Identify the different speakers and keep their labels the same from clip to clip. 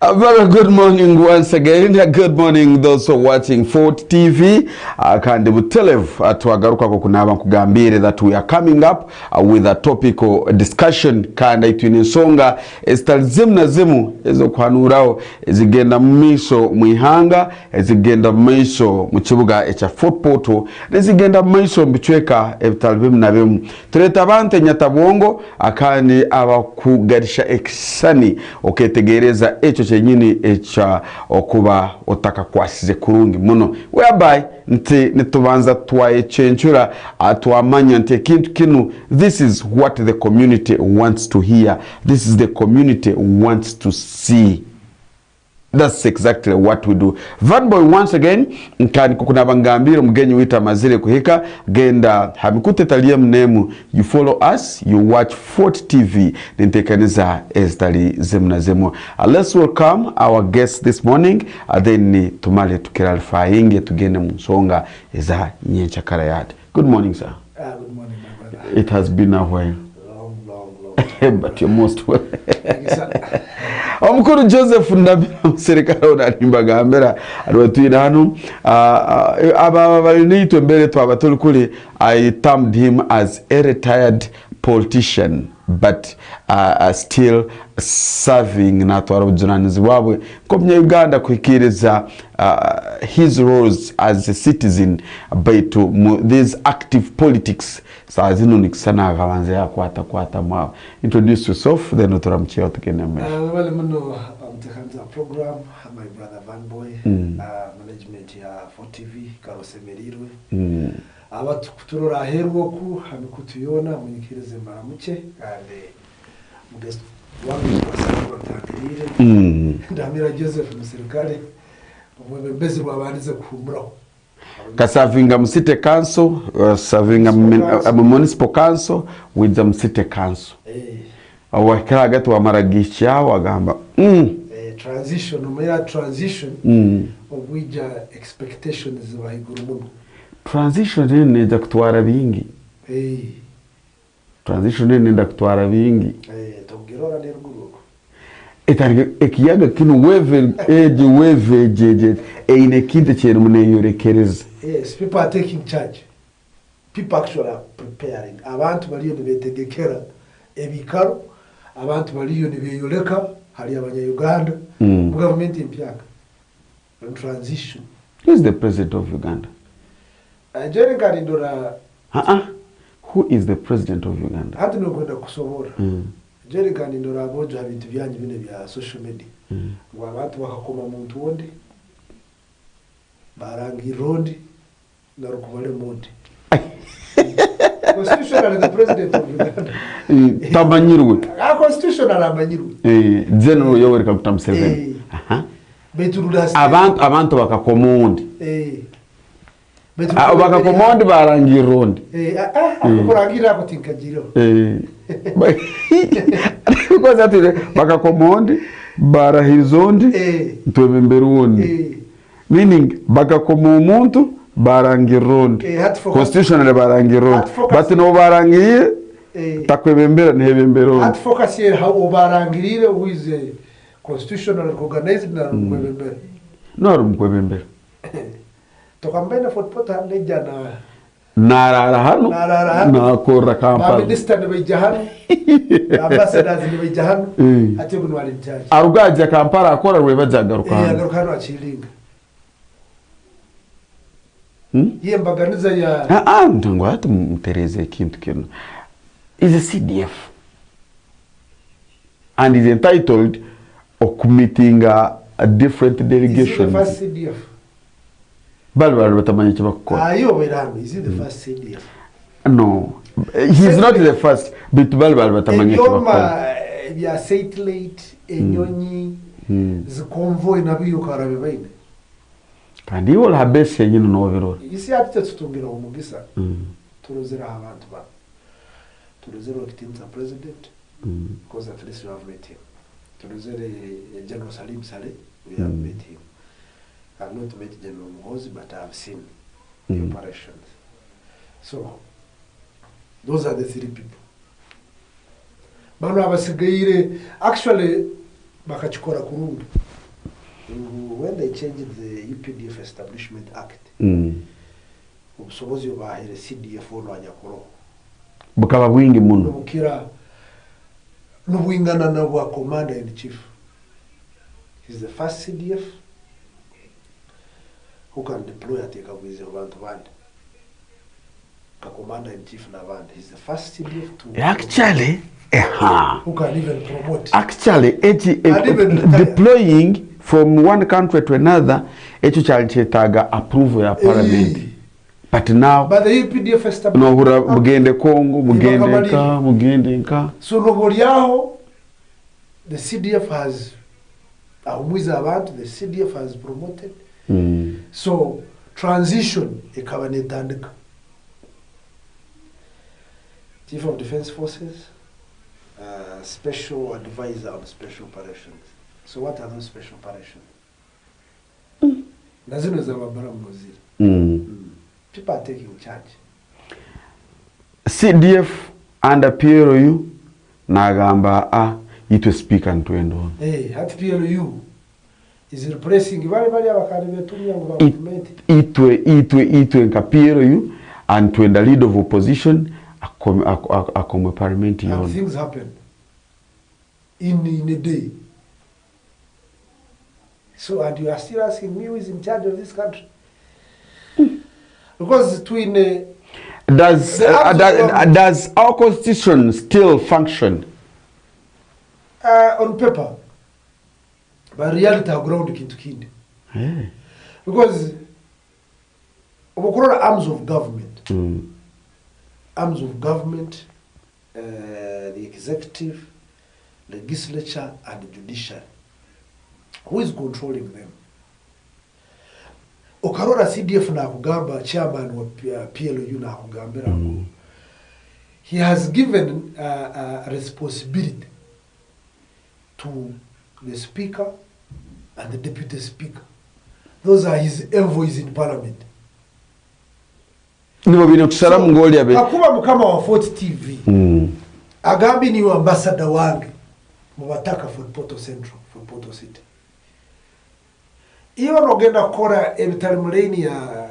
Speaker 1: A very good morning once again. Good morning those who are watching Fort TV. Kandi butelev twagaruka ko kunaba kugambire that we are coming up with a topical discussion kandi itwine nsonga ezitalizimna zimu ezo kwanurao ezigenda mmiso mwihanga ezigenda mmiso mu kibuga echa Fort Portal ezigenda mmiso mbicweka ebitalibim na bimu tureta bante nyatabwongo akani abakugarisha ekisani oketegereza echo chenyini echa okuba otaka kwasize kurungi muno whereby nitubanza twayechenchura atwamanya nte kintu kinu. This is what the community wants to hear. This is the community wants to see. That's exactly what we do. Van boy once again nkani kukuna bangambiro mgenyi wita mazile kuhika genda habikute talia mnemu. You follow us, you watch Fort TV nintekaniza estali zemna zemo. Let's welcome our guest this morning. Then tumale tukiralfa inge tugene msonga eza nyencha karayat. Good morning, sir.
Speaker 2: Good morning, my brother.
Speaker 1: It has been a while.
Speaker 2: Long.
Speaker 1: But you're most well.
Speaker 2: Thank you, sir.
Speaker 1: Omukuru Joseph ndabira serikali onadimba gambera arwatwina hanu aba balinitwe mbere twabatuli kuli. I termed him as a retired politician but still serving natwarabujunanizi wabwe komnya Uganda kwikiriza his roles as a citizen but these active politics sa zino nikisana gabanze ya kwata mwa. Introduce yourself then uturamchia tukeneme.
Speaker 2: Well, mno mtekanza program my brother Van Boy management ya Fort TV karosemerirwe abatu kuturora herwoku hamikutuyona munyikirize maramuche kandi mugest wangu kwasakura tangirire ndamira Joseph musirikale umwebezi rwabanize kumuraho
Speaker 1: Kasavinga City Council, serving a municipal council with the city council. Awakira gatu wa maragisha wagamba.
Speaker 2: Transition, umera transition of which expectations wahiguru muno. Transition
Speaker 1: ni nda kutwara bingi. Transition ni nda kutwara bingi.
Speaker 2: Tongirora neruguru.
Speaker 1: Ekiyaga kinu weve jeje eine kinte chenu mune yorekereza.
Speaker 2: Yes, people are taking charge. People actually are preparing. Abantu baliyo nibetegekera ebikaro, abantu baliyo nibeyoleka hali abanya Uganda, government impyaka. On transition.
Speaker 1: Who is the president of Uganda?
Speaker 2: Jerry Garindora.
Speaker 1: Who is the president of Uganda?
Speaker 2: Hatu nokwenda kusobora. Jerry Garindora abojo habintu byanyu bine bya social media. Ngo abantu bakakoma muntu wonde. Barangi rondi na rukubale mundi. Constitutional the president of Uganda.
Speaker 1: Tabanyirwe.
Speaker 2: Constitutional abanyirwe.
Speaker 1: General Yoweri Kaguta Museveni. Abantu bakakomondi. Bakakomondi barangi rondi.
Speaker 2: Akurangira kutingajiro.
Speaker 1: Because ati bakakomondi barahizondi twebemberundi. Meaning bakakomo umuntu barangirondi constitutional barangirondi but no barangiye takwebembera ntebemberondi
Speaker 2: at focus here how barangirire with constitutional organized na kwebembera
Speaker 1: no rumkwebembera
Speaker 2: tokambena Fort Portal lejana
Speaker 1: narara hano nakora Kampala
Speaker 2: minister ne bejahano ambassadors ne bejahano ati kunwali charge
Speaker 1: arugaje Kampala akora rwebajagaruka
Speaker 2: agaruka achilinga yembaganiza ya
Speaker 1: ntango hati mtereze kintu kino is a CDF and is entitled of committing a different delegation.
Speaker 2: Is the first CDF?
Speaker 1: Bali batamanya kibakora.
Speaker 2: Ayo werano is the first CDF?
Speaker 1: No, he's not the first, but bali batamanya kibakora.
Speaker 2: Ya satellite enyonyi zikonvoy nabiyo karabe baine.
Speaker 1: Kandi iwo habese nyino noviro.
Speaker 2: Isi ati tutungira umugisa. Turozera abantu ba. Turozera kitinza president. Because at least you have met him. Turozera General Salim Saleh, we have met him. I have not met General Muhozi, but I have seen the operations. So those are the three people. Bano abasigaire actually bakachikora kurundu. when they changed the UPDF Establishment Act, obusobozi obahere CDF ono anyakoro
Speaker 1: bukaba bwingi muno
Speaker 2: bukira n'obwingana na bwa commander in chief. He's the first CDF who can deploy ateka bwize abantu bandi ka commander in chief na bandi. He's the first CDF to
Speaker 1: actually
Speaker 2: who can even promote
Speaker 1: actually deploying from one country to another echo chalchetaga approval ya parliament. But now
Speaker 2: but the UPDF established
Speaker 1: no bugende Congo bugende nka
Speaker 2: so noboliaho the CDF has ahumuiza abantu, the CDF has promoted. So transition ikaba netandika. Chief of Defense Forces, special advisor on special operations. So what are those special operations? Nazino za babara mnozili. People are taking charge.
Speaker 1: CDF under PLU nagamba itwe speaker ntwendo.
Speaker 2: At PLU is replacing bali abakali betumya ngo document.
Speaker 1: Itwe nka PLU and to the lead of opposition akome parliament yon.
Speaker 2: And things happen in a day. So and you are still asking me who is in charge of this country? Because between
Speaker 1: does our constitution still function?
Speaker 2: On paper, but reality are ground kintukindi. Because obukorora arms of government, the executive, legislature, and the judiciary. Who is controlling them? Okarora CDF na kugamba chairman wa PLU na kugambira. He has given a responsibility to the speaker and the deputy speaker. Those are his envoys in parliament.
Speaker 1: Nibo bino kusara mungoli abe.
Speaker 2: Akuba mukama wa Fort TV. Agambi ni ambassador wange mubataka for Porto Central, for Porto City. Iyo nogenda kora ebitalimuleni ya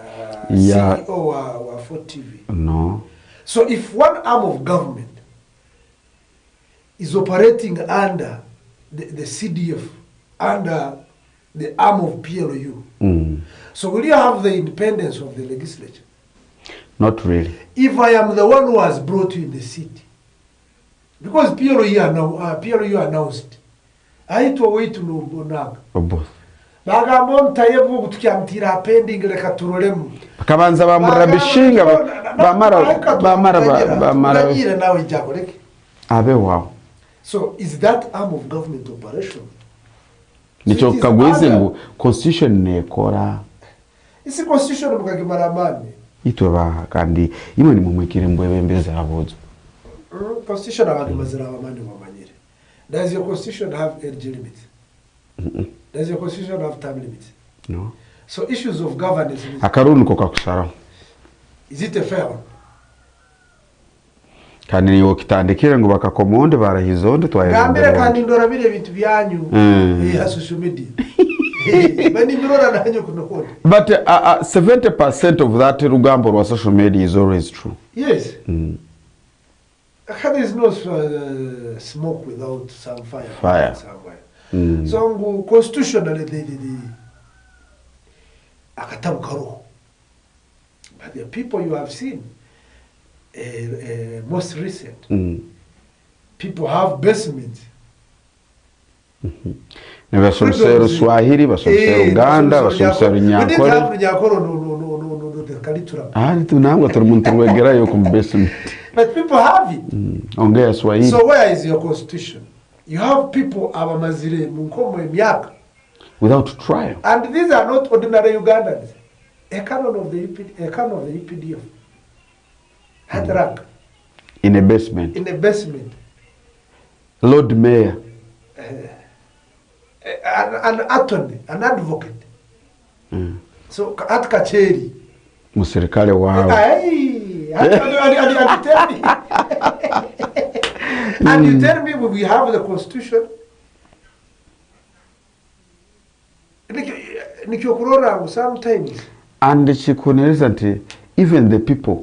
Speaker 2: CEO wa Fort TV.
Speaker 1: No.
Speaker 2: So if one arm of government is operating under the CDF, under the arm of PLU, so will you have the independence of the legislature?
Speaker 1: Not really.
Speaker 2: If I am the one who has brought you in the city, because PLU announced, I to wait to know Bonag.
Speaker 1: Both.
Speaker 2: Bagambon tayevu kutukiamtira pending leka turolemu.
Speaker 1: Kabanza bamurabishinga bamara
Speaker 2: ile nawe jako leke.
Speaker 1: Abe wow.
Speaker 2: So is that arm of government operation?
Speaker 1: Nicho kagweze ngo constitution nekora.
Speaker 2: Isi constitution mukagimaramani.
Speaker 1: Itwe ba kandi imwe ni mumwekire mbwebembeza abuzo.
Speaker 2: Constitution abantu mazira abamani wamanyire. Does your constitution have age limit? Does your constitution have time limits?
Speaker 1: No.
Speaker 2: So issues of governance.
Speaker 1: Akaruni kokakusara.
Speaker 2: Is it a fair one?
Speaker 1: Kandi niwo kitandikire ngo bakakomonde barahizonde twaye.
Speaker 2: Gambere kandi ndora bire bintu byanyu ya social media. Bani ndora nanyo kunokona.
Speaker 1: But 70% of that rugambo rwa social media is always true.
Speaker 2: Yes. There is no smoke without some fire. Somewhere. So constitutionally the akatabu karo. But the people you have seen most recent people have basements.
Speaker 1: Nebasomsero Swahili, basomsero Uganda, basomsero Nyankore. Tunango tumumuntu wegera yo ku basement.
Speaker 2: But people have it.
Speaker 1: Ongea Swahili.
Speaker 2: So where is your constitution? You have people abamazire munkomo emyaka
Speaker 1: without trial.
Speaker 2: And these are not ordinary Ugandans. A canon of the UPDF had rank.
Speaker 1: In a basement.
Speaker 2: In a basement.
Speaker 1: Lord Mayor.
Speaker 2: An attorney, an advocate. So at Kacheri.
Speaker 1: Musirikale wao.
Speaker 2: And you tell me when we have the constitution. nikyokurora sometimes
Speaker 1: and chikunereza nti even the people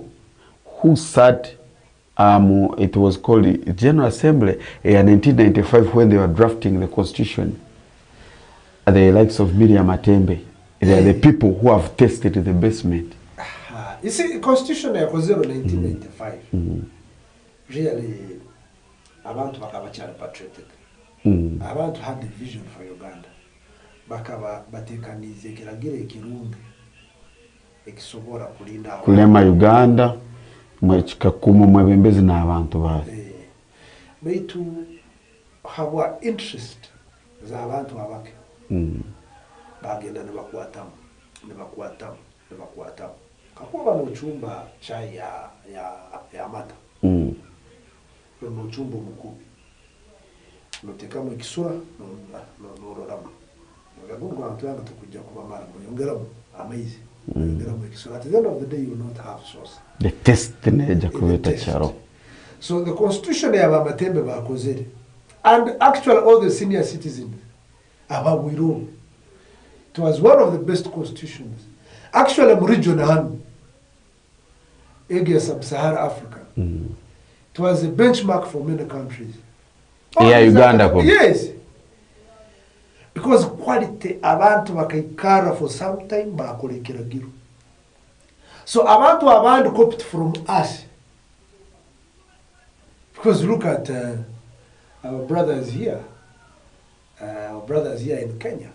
Speaker 1: who sat it was called the General Assembly in 1995 when they were drafting the constitution, the likes of Miriam Matembe, they are the people who have tested the basement.
Speaker 2: You see, constitution ya kozero 1995 really abantu bakaba cyane patriotic. Abantu had the vision for Uganda. Bakaba batekanize kiragire ikirungi ekisobora kulinda
Speaker 1: kulema Uganda mwekikakumu mwebembezi n'abantu bawe.
Speaker 2: Baitu habwa interest za abantu abake. Bagenda nebakwatamu kakuba no chumba cha ya mata no chumba mukuru notekamu ikisura no roramu ngagungu antanga tukujja kuba mara yongeramu amaizi yongeramu ikisura. At the end of the day you will not have source
Speaker 1: the test neja kubeta charo.
Speaker 2: So the constitution ya Matembe bakozere, and actually all the senior citizens ababwiro, it was one of the best constitutions actually mu region hano ege sub-Sahara Africa. It was a benchmark for many countries.
Speaker 1: Yeah, Uganda.
Speaker 2: Yes. Because quality abantu bakaikara for some time bakolekera giro. So abantu abandi copied from us. Because look at our brothers here. In Kenya.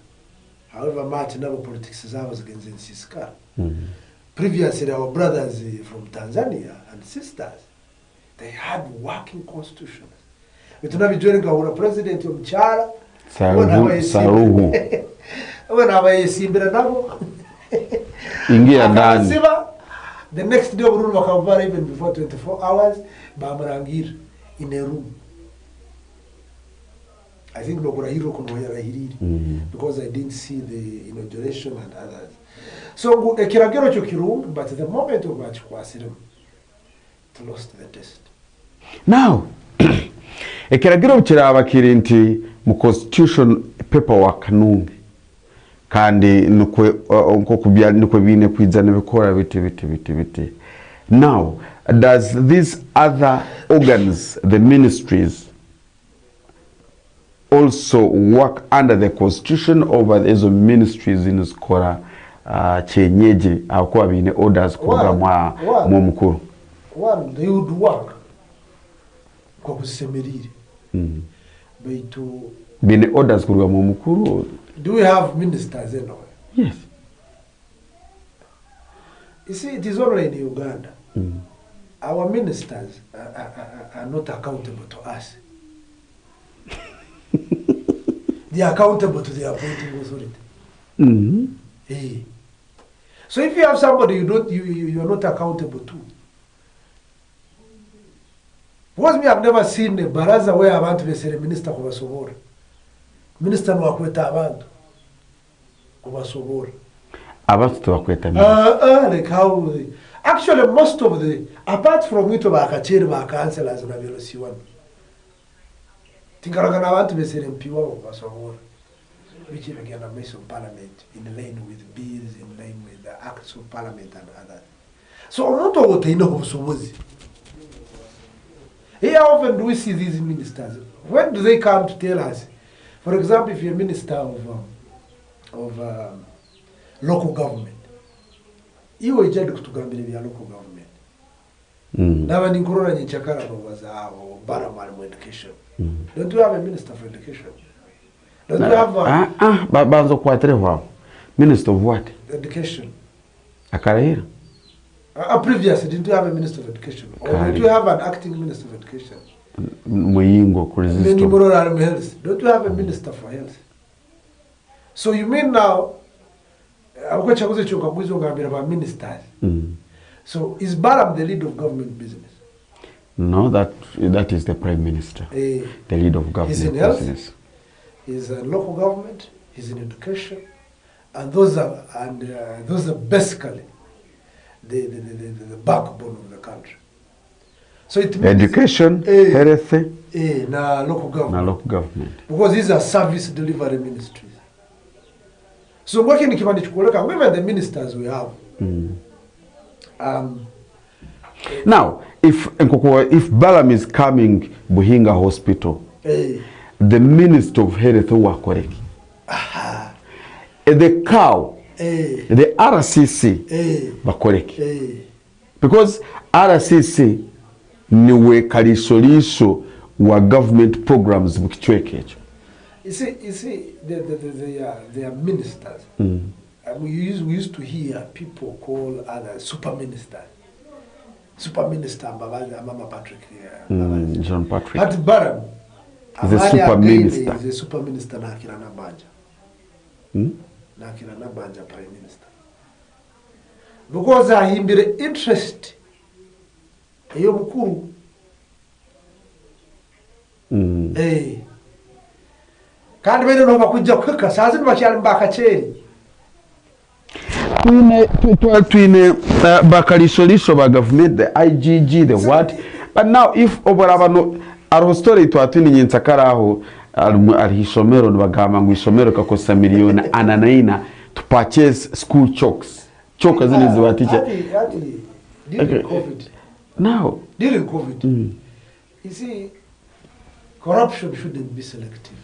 Speaker 2: However much never politics is ours against Siska. Previously our brothers from Tanzania and sisters, they had working constitutions. We don't have joining our president of Chara.
Speaker 1: Saruhu.
Speaker 2: When I see Nabo,
Speaker 1: Ingia ndani.
Speaker 2: The next day, we will cover even before 24 hours. Bamarangir in a room. I think because I didn't see the inauguration and others. So kiragero chokirung, but the moment of Achkwasirum, it lost the test.
Speaker 1: Now, ekiragiro kiraba kirinti mu constitution paperwork nungi kandi nukwe nkokubya nukwe bine kwizana bikora biti. Now, does these other organs, the ministries, also work under the constitution over the ministries in Skora chenyeji akuwa bine orders kuga mwa mukuru?
Speaker 2: One, they would work kwa kusemeriri. Baitu
Speaker 1: bine orders kuga mwa mukuru.
Speaker 2: Do we have ministers anyway?
Speaker 1: Yes.
Speaker 2: You see, it is only in Uganda. Our ministers are not accountable to us. They are accountable to the appointing authority. Hey. So if you have somebody you are not accountable to. Because me, I've never seen a baraza where I want to be a minister of Sobor. Minister no akweta abantu of Sobor.
Speaker 1: About to akweta.
Speaker 2: Like how actually most of the apart from it bakacheri bakansela na velociwan. Tingaragana abantu be MP of Sobor. Which is again a mess of parliament in line with bills, in line with the acts of parliament and others. So I'm not what I know of Somozi. Here often do we see these ministers. When do they come to tell us? For example, if you're a minister of local government, you will judge to Gambia local government. Now when you grow in Chakara was our Baraman education. Don't you have a minister for education? Don't you have
Speaker 1: a minister of what?
Speaker 2: Education.
Speaker 1: A career?
Speaker 2: Previously, didn't you have a minister of education? Or did you have an acting minister of education? Don't you have a minister for health? So you mean now, ministers. So is Baram the lead of government business?
Speaker 1: No, that is the prime minister. The lead of government
Speaker 2: he's in health,
Speaker 1: business.
Speaker 2: He's in local government, he's in education, and those are basically the backbone of the country. So it means
Speaker 1: education, health,
Speaker 2: local government.
Speaker 1: Local government.
Speaker 2: Because these are service delivery ministries. So working in Kibandi Chukuleka, even the ministers we have.
Speaker 1: Now, if Balam is coming Buhinga Hospital, the Minister of Health will correct. The cow, the RCC, bakoreki. Because RCC niwe kalisoliso wa government programs bukichwekecho.
Speaker 2: You see, they are ministers. We used to hear people call other super minister. Super minister, Mama Patrick.
Speaker 1: John Patrick.
Speaker 2: But Baram
Speaker 1: is a super minister.
Speaker 2: Is a super minister na Kirana Banja. Na Kirana Banja Prime Minister. Because I him interest. Eyo mukuru. Kandi bene no bakujja kweka sazi bakyali mbakacheri.
Speaker 1: Twine bakalisoliso ba government, the IGG, the what. But now if oborabano aro story twatini nyinsakaraho alhisomero bagamba ngo isomero kakosa milioni ananaina to purchase school chalks. Chalk as in is what teacher.
Speaker 2: During COVID.
Speaker 1: Now
Speaker 2: during COVID. You see, corruption shouldn't be selective.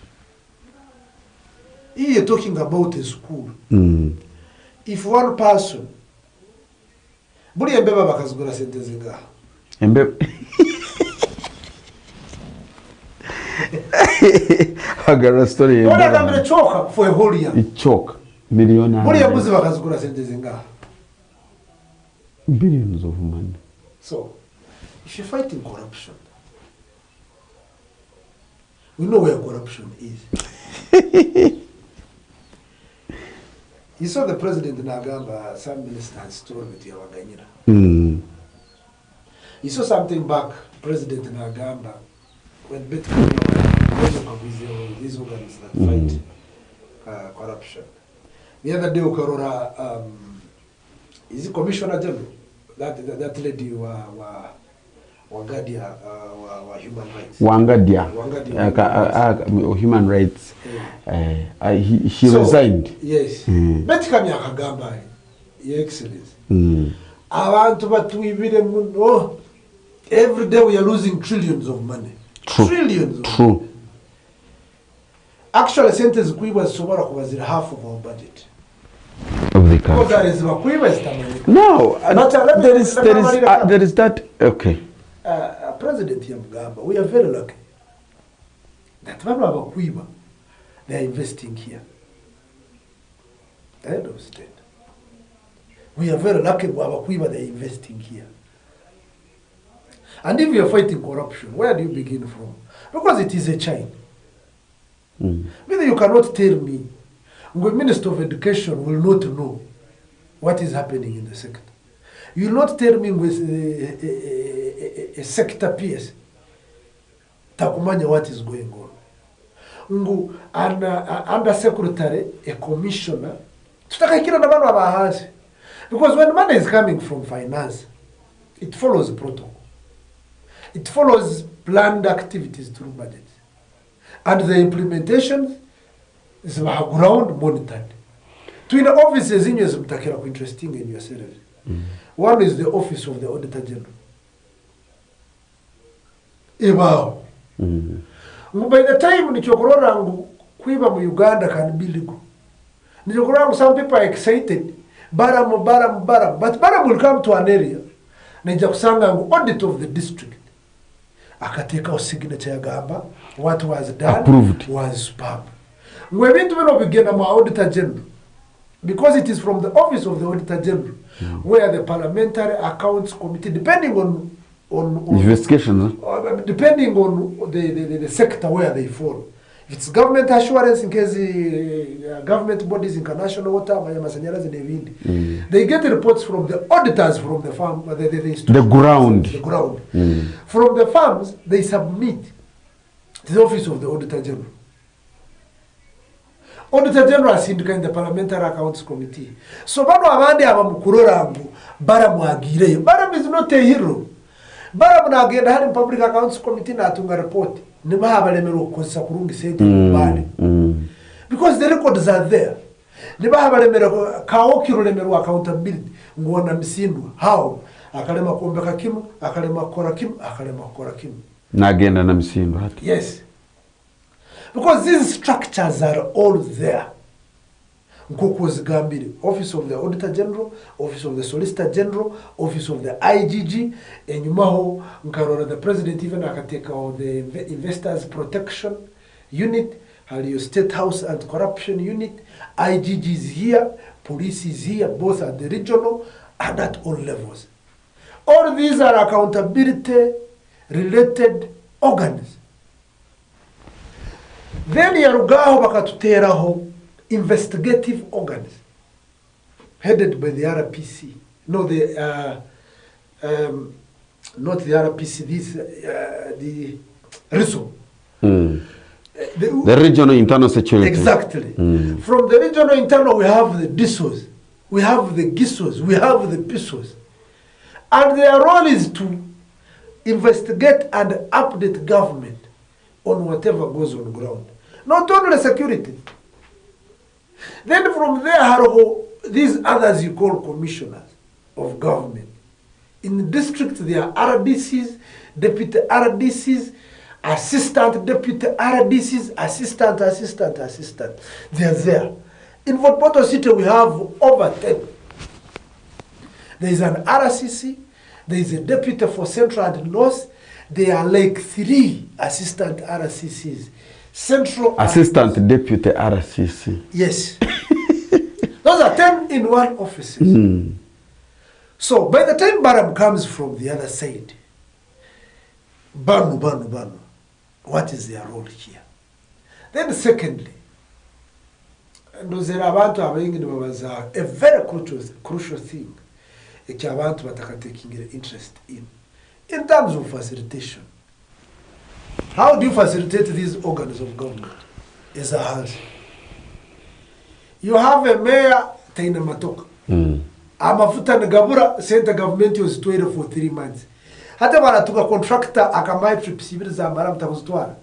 Speaker 2: Here you're talking about a school. If one person, buri embeba bakazigura sente zinga.
Speaker 1: Embeba. I got a story.
Speaker 2: What are they choke for a whole year?
Speaker 1: It choke million.
Speaker 2: Buri embuzi bakazigura sente zinga.
Speaker 1: Billions of money.
Speaker 2: So, if you're fighting corruption, we know where corruption is. You saw the president in Agamba, some minister had story with Yawaganyira. You saw something back, president in Agamba, when these organs that fight corruption. The other day, Ukarora, is it Commissioner General? That lady Wangadia human rights.
Speaker 1: Wangadia human rights. She resigned.
Speaker 2: Yes. Betikami akagamba, Your Excellency. Abantu batuibire muno. Every day we are losing trillions of money.
Speaker 1: True.
Speaker 2: Trillions.
Speaker 1: True.
Speaker 2: Actually, sentence kuiba sobora kubazira half of our budget.
Speaker 1: Of the country. No, there is that. Okay.
Speaker 2: President Yamugamba, we are very lucky that Kuiba, they are investing here. The head of state. We are very lucky Kuiba, they are investing here. And if you are fighting corruption, where do you begin from? Because it is a chain. Maybe you cannot tell me the Minister of Education will not know what is happening in the sector. You will not tell me with a sector PS takumanya what is going on. Ngu under secretary, a commissioner, tutakakira na bano abahazi. Because when money is coming from finance, it follows protocol. It follows planned activities through budget. And the implementation is ground monitored. Twin offices in your mtakira interesting in your service. One is the office of the Auditor General. By the time nichokorangu kuiba mu Uganda can be legal. Nichokorangu some people are excited. Baram. But Baram will come to an area. Nijakusanga audit of the district. Akateka signature ya gamba. What was done
Speaker 1: approved
Speaker 2: was superb. We went to begin our Auditor General. Because it is from the office of the Auditor General, where the Parliamentary Accounts Committee, depending on
Speaker 1: investigations,
Speaker 2: depending on the sector where they fall. If it's government assurance, in case government bodies, international water, they get the reports from the auditors from the farm,
Speaker 1: the ground.
Speaker 2: From the farms, they submit to the office of the Auditor General. Auditor General is in the Parliamentary Accounts Committee. So, Baram is not a hero. Baram na agenda Public Accounts Committee na atunga report. Because the records are there. niba habaremera kawo kiruremera accountability ngona misindwa how akalema kuombeka kimu akalema kora kimu akalema kora kimu
Speaker 1: nagenda na misindwa hati
Speaker 2: yes because these structures are all there nkuko zigambire office of the auditor general office of the solicitor general office of the IGG enyumaho nkarora the president even akateka the investors protection unit your state house and corruption unit IGG is here police is here both at the regional and at all levels. All these are accountability related organs. Then yarugaho bakatuteraho investigative organs headed by the RPC. No, not the RPC. This the RISO.
Speaker 1: The regional internal security.
Speaker 2: Exactly. From the regional internal, we have the DISOs, we have the GISOs, we have the PISOs. And their role is to investigate and update government on whatever goes on ground. Not only security. Then from there, these others you call commissioners of government. In the district, there are RDCs, deputy RDCs, assistant deputy RDCs, assistant. They are there. In Fort Portal City, we have over 10. There is an RCC, there is a deputy for Central and North. There are like 3 assistant RCCs. Central
Speaker 1: assistant RCC. Deputy RCC.
Speaker 2: Yes. Those are 10 in one office. So by the time Baram comes from the other side, Banu. What is their role here? Then secondly, a very crucial thing which I want to taking interest in terms of facilitation. How do you facilitate these organs of government? Is a house. You have a mayor, Taina Matoka. Amafuta Nagabura said the government was toiling for 3 months. Hata mara tuka contractor akamai trips ibiri za mara mtakuzitwara.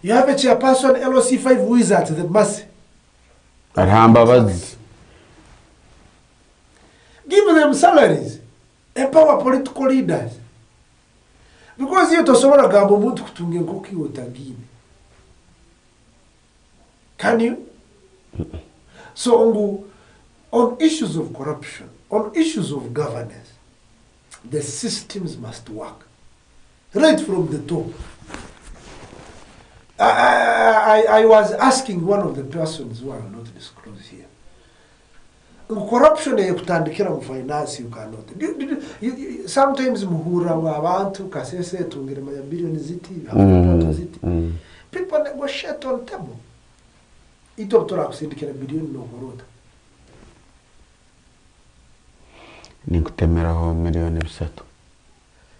Speaker 2: You have a chairperson LOC5 who is at the mercy. Give them salaries. Empower political leaders. Because you tosobora gambo muntu kutunge nkoki otagine. Can you? So on issues of corruption, on issues of governance, the systems must work right from the top. I was asking one of the persons who are not disclosed here. Corruption kutandikira mu finance you cannot. Sometimes muhura wa abantu kasese tungire maya billion ziti, people negotiate on table. Ito tora kusindikira billion no gorota.
Speaker 1: Nikutemeraho milioni 3.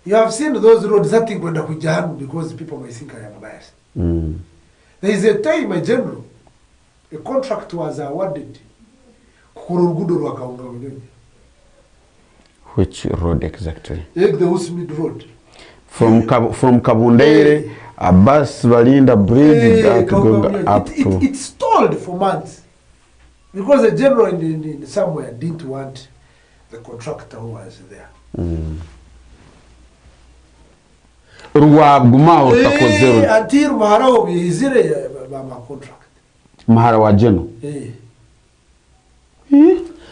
Speaker 2: You have seen those roads that thing kwenda kujahanu because people might think I am biased. There is a time, a general, a contract was awarded.
Speaker 1: Which road exactly?
Speaker 2: The Usmid Road.
Speaker 1: From Kabundere, a bus Valinda bridge up to...
Speaker 2: It stalled for months. Because the general in somewhere didn't want the contractor who was there. Until Mahara is a contract.
Speaker 1: Mahara wa General.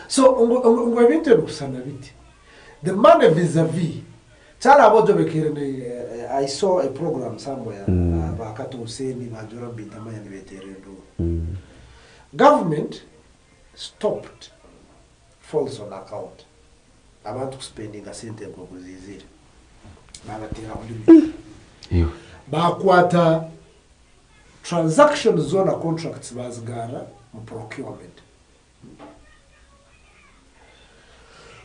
Speaker 2: So, the money vis-a-vis. I saw a program somewhere. Government stopped false on account. I want to spending a sentence of easy. Bakwata transaction zone contracts bazgara procurement.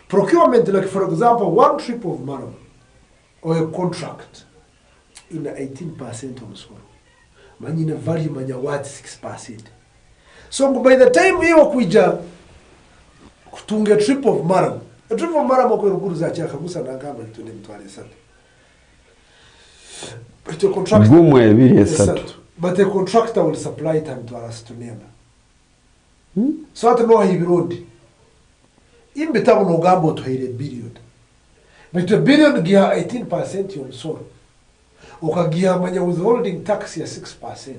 Speaker 2: Procurement, like for example, one trip of money or a contract in 18% on so. Manina value manya what 6%. So by the time you kuja kutunga trip of money, a trip of money moko rukuruza chaka gusa na ngamba litune mtwale sana. But a contractor, but a contractor will supply time to us to name. so ati no hibirundi imbitabo no gambo to hire billion but a billion giha 18% y'omusoro okagiha manya withholding tax ya 6%.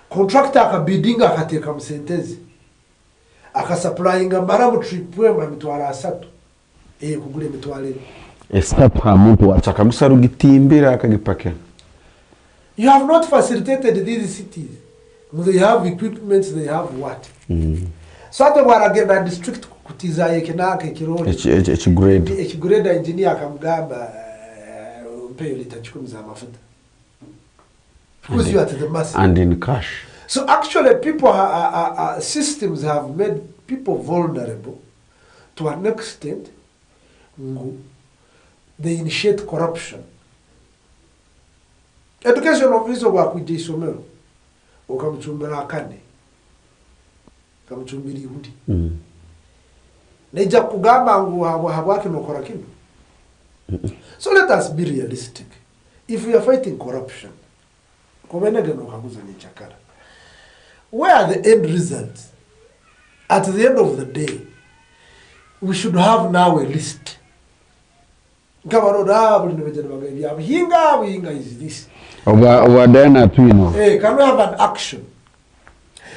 Speaker 2: Contractor akabidinga akateka musentezi akasupplyinga maramu trip wema mitwala 3 kugule mitwala
Speaker 1: esapa muntu wataka musaru gitimbira akagipake.
Speaker 2: You have not facilitated these cities. They have equipments, they have what? So ate waragenda district kutiza yekenake kironi grade engineer akamgamba mpayo lita 10 za mafuta. Because you are to the masses. And
Speaker 1: in cash.
Speaker 2: So actually people systems have made people vulnerable to an extent. They initiate corruption. Education officer work with Jesomero. Okamuchumbira akane. Kamuchumbiri ihudi. Neja kugamba ngu habwake nokora kino. So let us be realistic. If we are fighting corruption, where are the end results? At the end of the day, we should have now a list. Hinga is this.
Speaker 1: Can we
Speaker 2: have an action?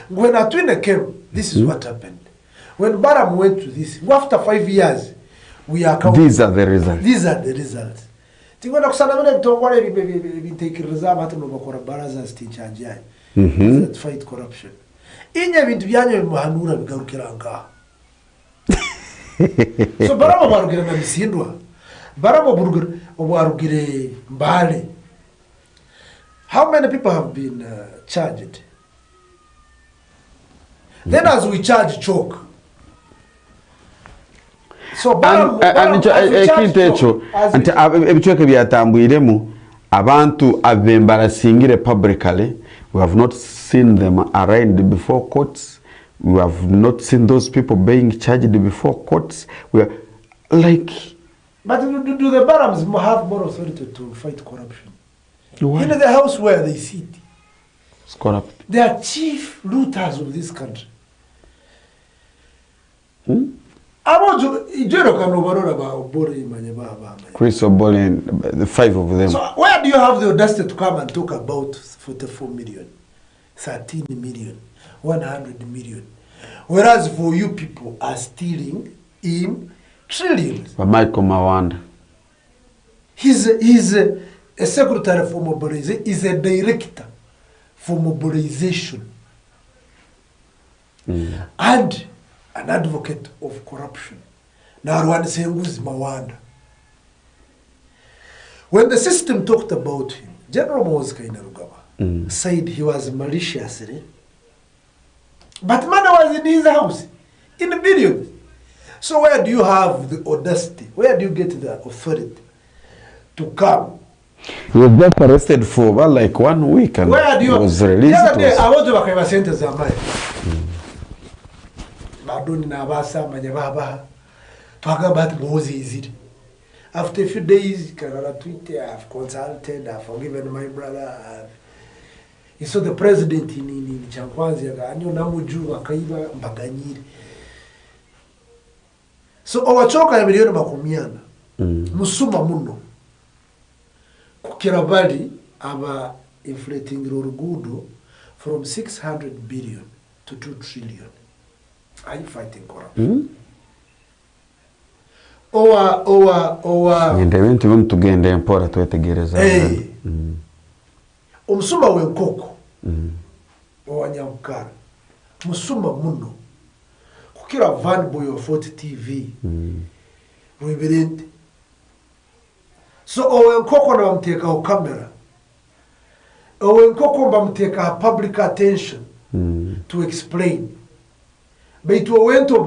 Speaker 2: When Atwina came, this is what happened. When Baram went to this, after 5 years, we are counting.
Speaker 1: These are the results.
Speaker 2: These are the results. Tingona kusana mene tongole biteke reserve hata no bakora baraza stage ajai. That fight corruption. Inye bintu byanyu muhanura bigarukira nka. So baramo barugire na misindwa. Baramo burugire obarugire mbale. How many people have been charged? Then as we charge choke. So ebitweke byatambwiremu abantu abembarasingire publicly. We have not seen them arraigned before courts. We have not seen those people being charged before courts. We are like, but do the Barams have more authority to fight corruption?
Speaker 1: Why?
Speaker 2: You know the house where they sit,
Speaker 1: it's corrupt.
Speaker 2: They are chief looters of this country.
Speaker 1: Chris Obole, the 5 of them.
Speaker 2: So where do you have the audacity to come and talk about 44 million, 13 million, 100 million? Whereas for you people are stealing in trillions.
Speaker 1: But Michael Mawanda.
Speaker 2: He's a secretary for mobilization, he's a director for mobilization. And an advocate of corruption. When the system talked about him, General Moses Kainerugaba said he was malicious. But man was in his house, in the billions. So where do you have the audacity? Where do you get the authority to come?
Speaker 1: He was just arrested for about like 1 week and
Speaker 2: where do you
Speaker 1: was released.
Speaker 2: The other day, I want to make a sentence of mine. After a few days, I've consulted, I've forgiven my brother. He saw the president in Chankwanzi, so our choka milioni makumiana musuma muno kukira bali aba inflating rugudo from 600 billion to 2 trillion. Are you fighting corruption?
Speaker 1: Ngende bintu bimutugende empora twetegereza.
Speaker 2: Omusuma wenkoko owanyamukara musuma muno kukira van boy of 40 TV Reverend. So owenkoko na bamuteka ku camera, owenkoko bamuteka public attention to explain. But wento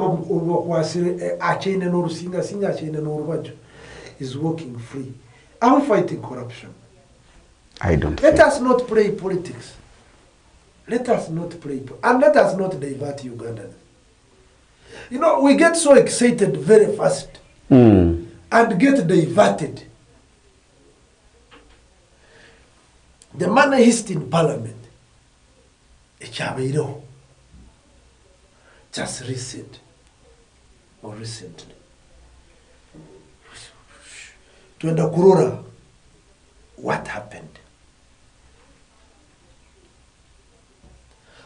Speaker 2: kwasire achine no rusinga sinya achine no rubajo is working free. Are we fighting corruption?
Speaker 1: I don't.
Speaker 2: Let us not play politics. Let us not play, and let us not divert Ugandans. You know, we get so excited very fast and get diverted. The man hissed in parliament. just recently. Tuenda kurora what happened.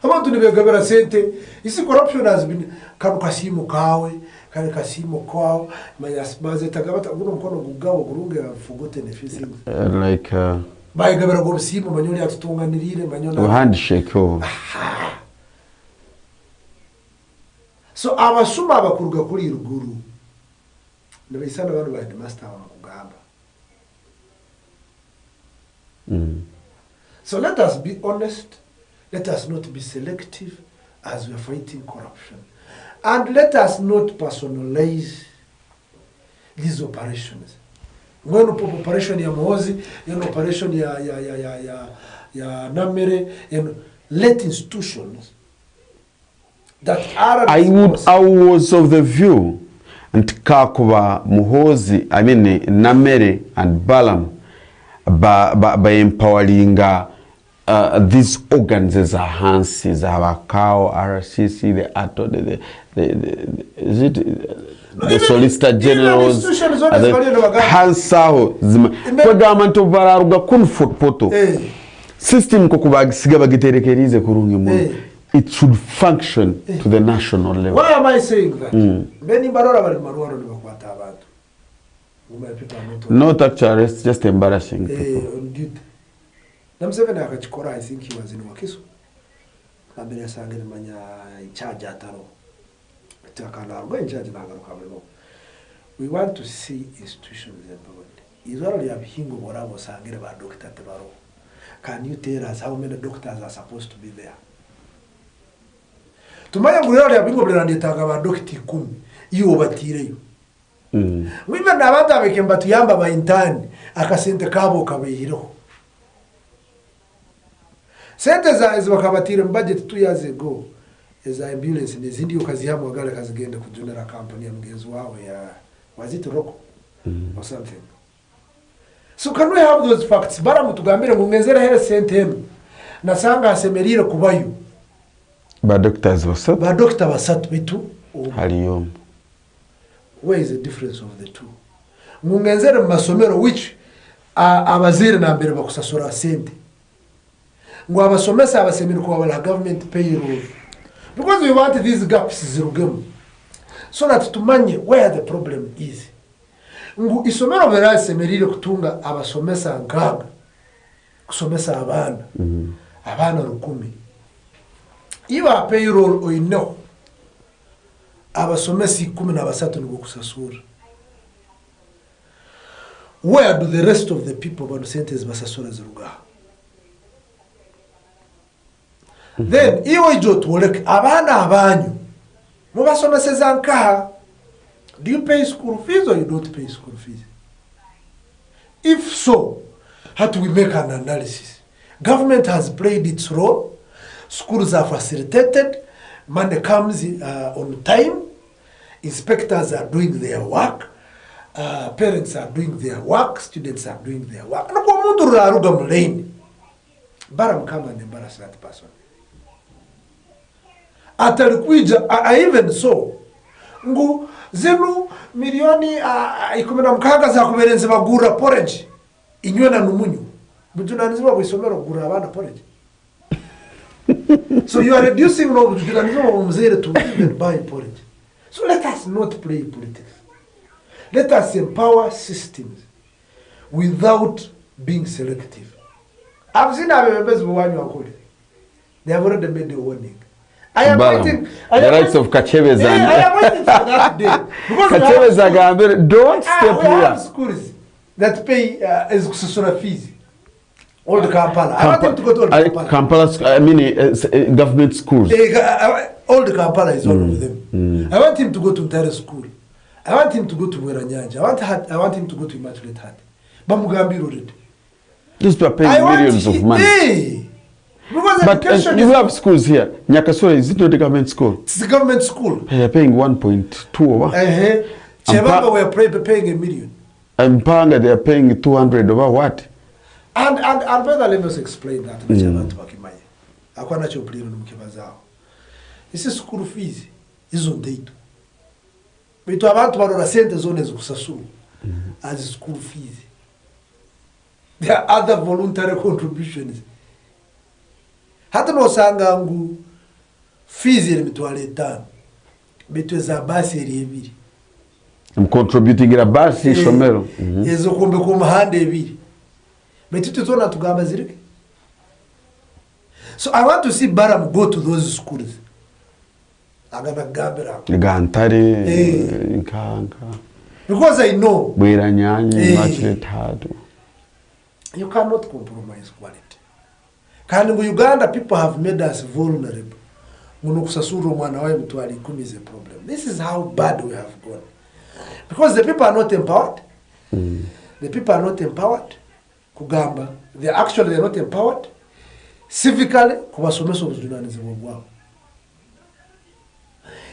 Speaker 2: Abantu nibegabira sente. Isi corruption has been kasimu kawe, kasimu kwao, maze tagabata guno mkono gugawo gurunge forgotten a few things.
Speaker 1: Like
Speaker 2: bayegabira go bisimu manyoni atutunganirire manyona
Speaker 1: handshake.
Speaker 2: So abasuma abakuruga kuri ruguru nabisana abantu ba headmaster wa kugamba. So let us be honest, let us not be selective as we are fighting corruption, and let us not personalize these operations. When operation ya Mozi, operation ya Namere, let institutions that are
Speaker 1: I was of the view and Kakuba Muhozi, I mean Namere and Balam by empowering these organs as Hansis, Cow, RCC, the Solicitor Generals, Hansao, government of Vararuga Kunfut Poto system Kokubag Sigabagiterekerize Kurungi. It should function to the national level.
Speaker 2: Why am I saying that?
Speaker 1: Not actually, it's just embarrassing.
Speaker 2: I think he was in Wakiso. We want to see institutions empowered. Can you tell us how many doctors are supposed to be there? Tumaya ngurira bingo branditaga ba doctor 10 iyo batireyo. Wiba nabata bekemba tuyamba ba intern akasente kabo kabihiro. Sente za bakabatira budget 2 years ago as ambulance nezindi ukazihamwa gale kazigenda ku general company ya mgenzi wawe ya was it Rocco or something. So can we have those facts? Bara mutugambire mu ngenzera hele sente nasanga asemerire kubayo.
Speaker 1: Ba doctors basatu.
Speaker 2: Ba doctor basatu bitu.
Speaker 1: Haliyo.
Speaker 2: Where is the difference of the two? Mungenzera mu masomero which abazire na mbere bakusasura sente. Ngo abasomesa abasemira ko bala government payroll. Because we want these gaps zirugemu. So that tumanye where the problem is. Ngo isomero bera semerire kutunga abasomesa nkanga. Kusomesa abana. Abana 10. Iwa payroll oino abasomesi 13 nibo kusasura. Where do the rest of the people bano sentes basasura ziruga? Then iwo ijo tuoleke abana abanyu mubasomeseza nkaha. Do you pay school fees or you don't pay school fees? If so, how do we make an analysis? Government has played its role. Schools are facilitated, money comes on time, inspectors are doing their work, parents are doing their work, students are doing their work. No komuntu raruga muleni. Baram come and embarrass that person. Atalikuija, even so, ngu zenu milioni 16 za kuberenze bagura porridge inywe na numunyu. Bujunanizwa kwisomero gura abana porridge. So you are reducing no to even buy porridge. So let us not play politics. Let us empower systems without being selective. I've seen our members who want. They have already made the warning. I am waiting.
Speaker 1: The rights of Kachevez and
Speaker 2: I am waiting for that day.
Speaker 1: Kachevez are don't step
Speaker 2: we have
Speaker 1: here.
Speaker 2: schools that pay extra fees. All the Kampala. I want them to go to all the
Speaker 1: Kampala. I mean, government schools.
Speaker 2: All the Kampala is all of them. I want him to go to Ntare school. I want him to go to Mweranyanja. I want him to go to Immaculate Heart. Bamugambi Road.
Speaker 1: These people are paying millions of money.
Speaker 2: Hey,
Speaker 1: but you have schools here. Nyakasura, is it not a government school?
Speaker 2: It's a government school.
Speaker 1: They are paying 1.2 over.
Speaker 2: Chebaba were paying $1 million.
Speaker 1: And Panga, they are paying 200 over what?
Speaker 2: And brother, let us explain that to Chebaba Bakimaya. Akwana chopuliro mukibazao. This is school fees. izo ndeito bitu abantu barora sente zone zikusasura as school fees. There are other voluntary contributions. Hata nosanga ngu fees iri mitwale 5 bitu za basi iri 2
Speaker 1: contributing ira basi shomero
Speaker 2: ezo kumbe ku mahande 2 bitu tutona tugamba zirike. So I want to see Baram go to those schools. Agana gabera
Speaker 1: gantare nkanga
Speaker 2: because I know
Speaker 1: bwiranyanye much hard.
Speaker 2: You cannot compromise quality. Kandi mu Uganda people have made us vulnerable. Muno kusasura mwana wawe mutwali 10 is a problem. This is how bad we have gone. Because the people are not empowered. The people are not empowered. Kugamba, they are not empowered. Civically, kubasomesa obuzunanizi bwabo.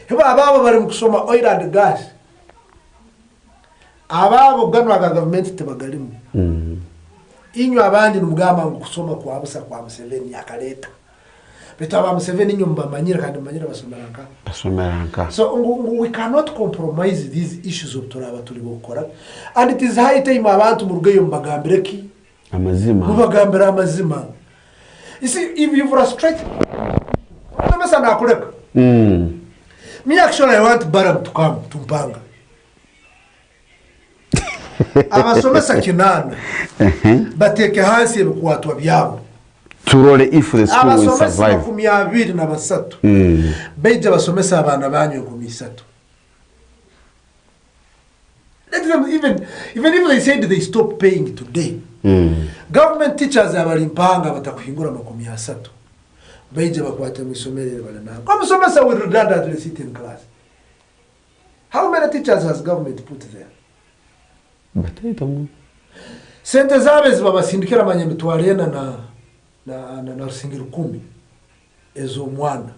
Speaker 2: Heba ababo bari mukusoma oil and gas. Ababo ganwaga government tebagalimu. Inyo abandi numugamba kusoma kwa abusa kwa Museveni yakaleta. Betaba Museveni nyumba manyira kandi manyira basomeranka. So we cannot compromise these issues of turaba turi gukora. And it is high time abantu mu rugeyo mbagambire ki
Speaker 1: amazima.
Speaker 2: Mubagambira amazima. You see, if you frustrate, me actually I want Baram to come to Mpanga. Abasomesa kinana bateke hansi kuwatu wabyabo
Speaker 1: turole if the school will survive.
Speaker 2: Abasomesa 23 beje basomesa abana banyu 13. Let them even if they said they stop paying today. Government teachers abali Mpanga batakuhingura 13. Beje bakwata mwisomerere balana. Kwa musomesa will redundantly sit in class. How many teachers has government put there?
Speaker 1: Batayitamu
Speaker 2: sente zabe zibabasindikira amanyamitwalena na rusingira 10 ezo mwana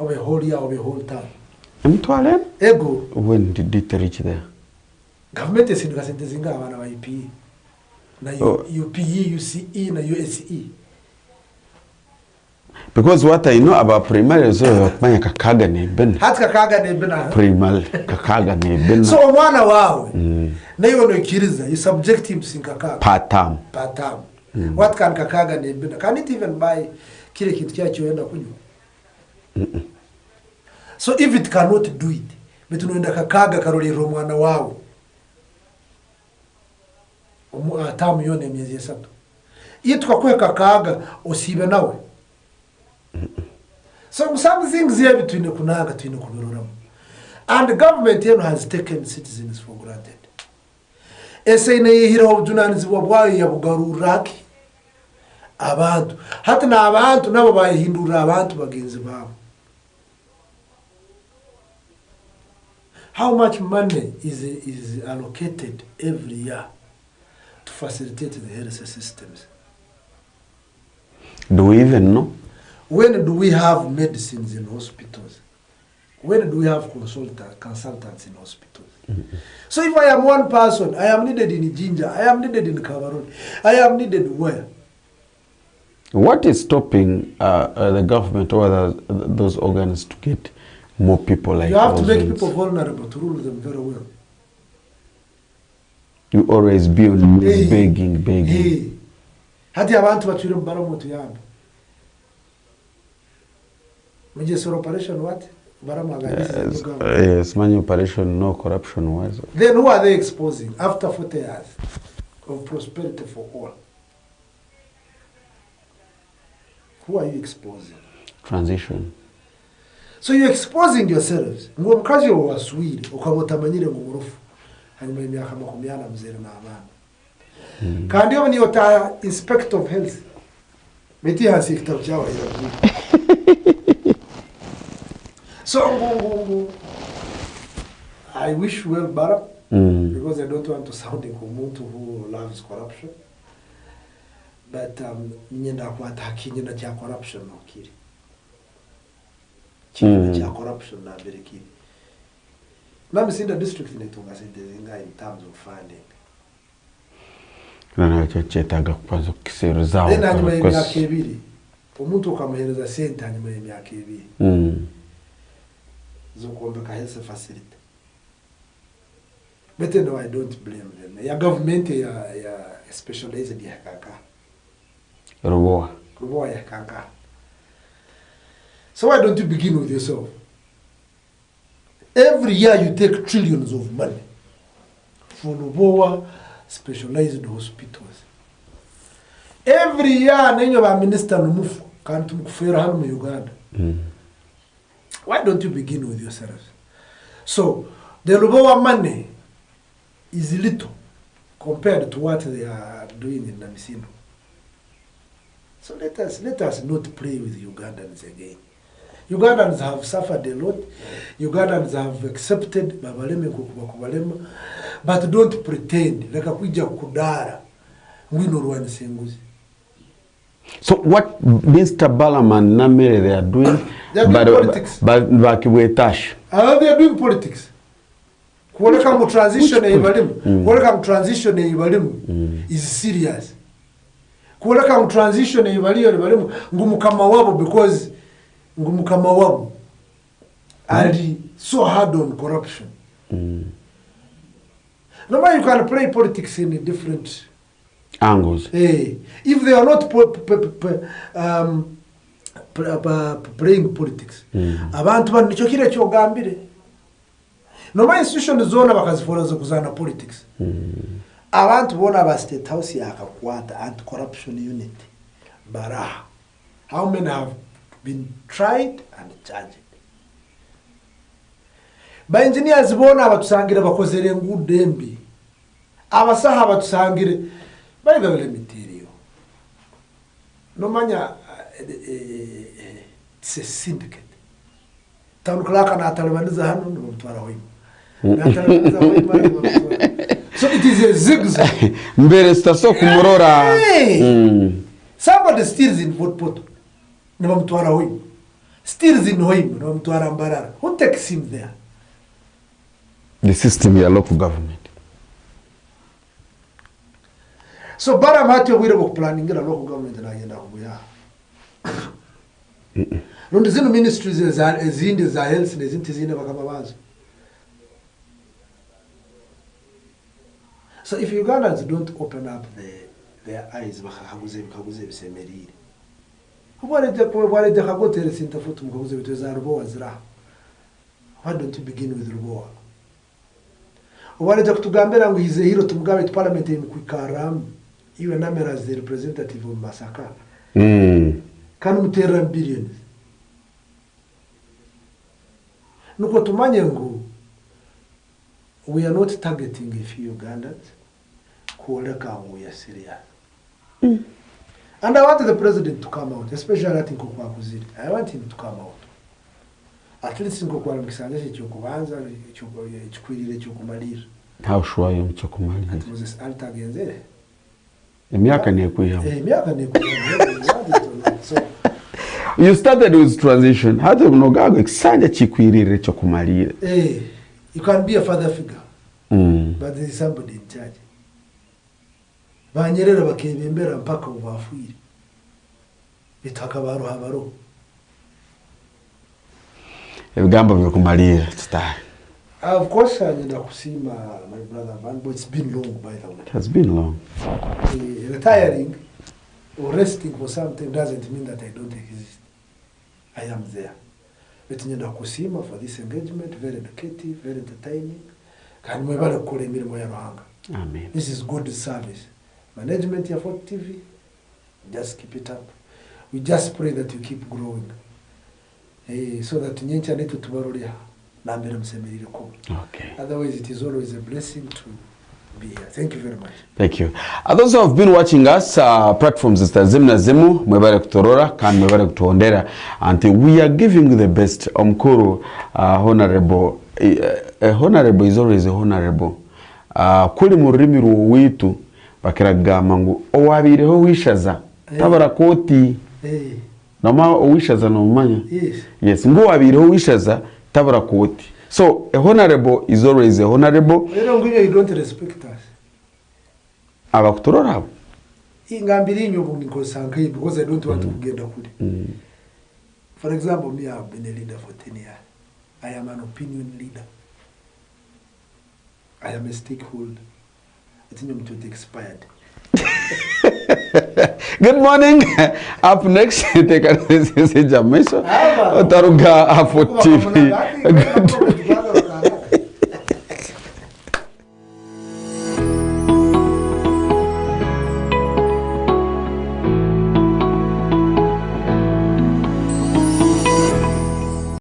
Speaker 2: awe whole year awe whole time
Speaker 1: mtwalena
Speaker 2: ego.
Speaker 1: When did it reach there?
Speaker 2: Government isindika sente zinga abana ba UPE na UPE UCE na USE.
Speaker 1: Because what I know about primary is manya kakaga ne ben.
Speaker 2: Hat kakaga ne ben.
Speaker 1: Primary kakaga ne ben.
Speaker 2: So mwana wawe na hiyo no kiriza you subject him sinkaka
Speaker 1: part time.
Speaker 2: What can kakaga ne ben? Can it even buy kile kitu kyachoenda kunywa? So if it cannot do it, betunoenda kakaga karolero mwana wawe atamu yone miezi 3 iyo tukakwe kakaga osibe nawe. So some things here between kunaga twine kubiroramo. And the government here has taken citizens for granted. Ese ine yihira obujunanizi bwayo yabugaruraki abantu hata na abantu nabo bayihindura abantu bagenzi babo. How much money is allocated every year to facilitate the health systems?
Speaker 1: Do we even know?
Speaker 2: When do we have medicines in hospitals? When do we have consultants in hospitals? So if I am one person, I am needed in Jinja, I am needed in Cameroon, I am needed where?
Speaker 1: What is stopping the government or those organs to get more people like
Speaker 2: you have to make
Speaker 1: ones?
Speaker 2: People vulnerable to rule them very well.
Speaker 1: You always be on begging.
Speaker 2: Hati abantu bachire mbaramoto yabo. Major operation what?
Speaker 1: Yes, money operation, no corruption was.
Speaker 2: Then who are they exposing after 40 years of prosperity for all? Who are you exposing?
Speaker 1: Transition.
Speaker 2: So you're exposing yourselves. Ngo mkazi wa waswiri ukabotamanyire ngo murufu hanyuma imyaka 80 mzere na abana. Kandi yo ni ota inspector of health. Meti hasi kitabu chawa ila. So I wish well Baram because I don't want to sound like Kumuntu who loves corruption. But nyenda kwataki nyenda cha corruption no kiri. Chini cha corruption na bereki. Nami sinda district inatunga sentenga in terms of funding.
Speaker 1: Na chetaga kwanza kisero zao.
Speaker 2: Then hanyuma ya kebiri. Umuntu ukamuhereza sente hanyuma ya kebiri. zokuombeka health facility. But no, I don't blame them. Ya government ya specialized ya kaka. Ruboa ya kaka. So why don't you begin with yourself? Every year you take trillions of money for Ruboa specialized hospitals. Every year nenyo ba minister numufu kantu mkufera hano mu Uganda. Why don't you begin with yourselves? So the Ruboa money is little compared to what they are doing in Namisino. So let us not play with Ugandans again. Ugandans have suffered a lot. Ugandans have accepted babaleme kukubalema, but don't pretend like akuja kudara wino rwani senguzi.
Speaker 1: So what Mr. Balaam and Namere they are doing?
Speaker 2: They are doing politics.
Speaker 1: But they
Speaker 2: are doing politics. Kuoleka mu transition ibalimu. Kuoleka mu transition ibalimu is serious. Kuoleka mu transition ibalimu ngumukama wabo because ngumukama wabo are so hard on corruption. No matter you can play politics in different
Speaker 1: angles.
Speaker 2: Hey, if they are not playing politics, abantu banicho kile kyogambire. No matter institution zona bakaziforoza kuzana politics. Abantu bona ba state house yakakwata anti-corruption unit. Bara. How many have been tried and charged? Ba engineers bona batusangire bakozere ngudembi. Abasaha batusangire by the way, let me tell you. No manya it's a syndicate. Tanuklaka na talibaniza hanu ni mtwara hoimu. So it is a zigzag.
Speaker 1: Mbere staso kumurora.
Speaker 2: Somebody steals in Vodpoto. Ni mtwara hoimu. Steals in hoimu ni mtwara mbarara. Who takes him there?
Speaker 1: The system ya local government.
Speaker 2: So bara mati wire bo planning la local government na yenda kubuya. Rundi zino ministries ezindi za health nezinti zine bakaba bazo. So if Ugandans don't open up their eyes bakaguze bisemerire. Kubarete kagotere sintafutu mukaguze biteza Ruboa zira. Why don't you begin with Ruboa? Ubarete kutugambira ngo hize hiro tumugabe parliament mukwikaramu. Iwe Namere as the representative of Masaka. Can mutera billions. Nuko tumanye ngo we are not targeting a few Ugandans. Kuoleka we are serious. And I want the president to come out, especially I think kwa kuzidi. I want him to come out. At least ngo kwa mkisangaje cyokubanza cyokwirire cyokumalira.
Speaker 1: How sure you cyokumalira?
Speaker 2: At Moses Altagenzere.
Speaker 1: Miaka ni kuya.
Speaker 2: Miaka ni kuya. So
Speaker 1: you started with transition. Hata mnogago eksanja chikwirire cyokumalira.
Speaker 2: You can be a father figure. But there is somebody in charge. Banyerera bakebembera mpaka ubafuire. Bitakabaro habaro.
Speaker 1: Ebigamba byokumalira style.
Speaker 2: Of course, I need to see my brother Van, but it's been long, by the way.
Speaker 1: It has been long.
Speaker 2: Retiring or resting for something doesn't mean that I don't exist. I am there. But I need to see for this engagement, very educative, very entertaining. Can we ever call him
Speaker 1: Amen.
Speaker 2: This is good service. Management here for TV, just keep it up. We just pray that you keep growing. So that nyencha netu tubarolia.
Speaker 1: Okay.
Speaker 2: Otherwise, it is always a blessing to be here. Thank you very much.
Speaker 1: Thank you. Those who have been watching us, platforms zitazimna zimu, mwebale kutorora, kan mwebale kutuondera, and we are giving you the best. Omkuru, honorable, honorable is always a honorable. Kuli murimi ruwitu, bakiraga mangu, owabireho wishaza, tabara koti. Nama owishaza no manya.
Speaker 2: Yes.
Speaker 1: Yes, ngo wabireho wishaza, tabara koti. So a honorable is always a honorable.
Speaker 2: You don't respect us.
Speaker 1: Abakutorora.
Speaker 2: Ingambiri nyobu nikosanga because I don't want to kugenda kule. For example, me I have been a leader for 10 years. I am an opinion leader. I am a stakeholder. I think I'm too expired.
Speaker 1: Good morning. Up next, take a message. Taruga Afo TV.